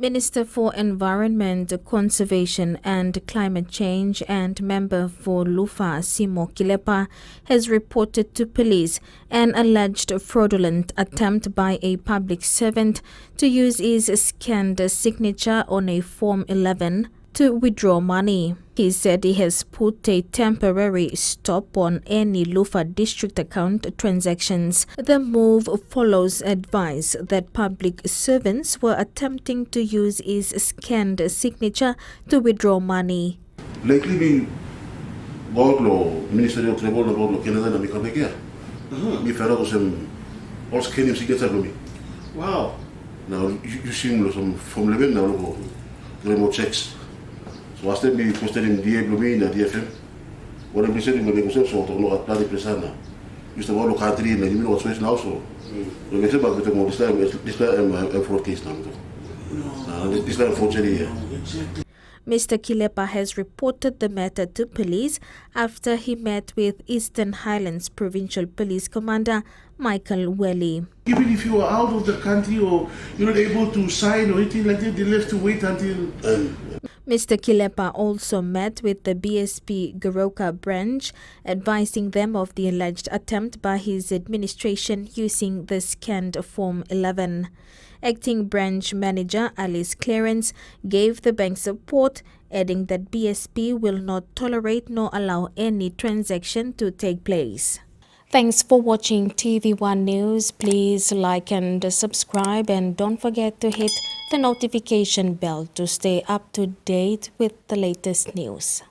Minister for Environment, Conservation and Climate Change and member for Lufa Simo Kilepa has reported to police an alleged fraudulent attempt by a public servant to use his scanned signature on a Form 11 to withdraw money. He said he has put a temporary stop on any Lufa District account transactions. The move follows advice that public servants were attempting to use his scanned signature to withdraw money. Lately, we go to Ministry of Travel about Canada and America. We found out some all scanning signature to me. Wow. Now you see some Form 11 now go remote checks. So I still be posted in DA Blumi na DFM. What I'm saying is that so to no atari presana. Just about the country na you know what's now so. So we say about this time fraud case now. This time forgery. Mr. Kilepa has reported the matter to police after he met with Eastern Highlands Provincial Police Commander Michael Welly. Even if you are out of the country or you're not able to sign or anything like that, they'll have to wait until... Mr. Kilepa also met with the BSP Goroka branch, advising them of the alleged attempt by his administration using the scanned Form 11. Acting Branch Manager Alice Clarence gave the bank support, adding that BSP will not tolerate nor allow any transaction to take place. Thanks for watching TV1 News. Please like and subscribe, and don't forget to hit the notification bell to stay up to date with the latest news.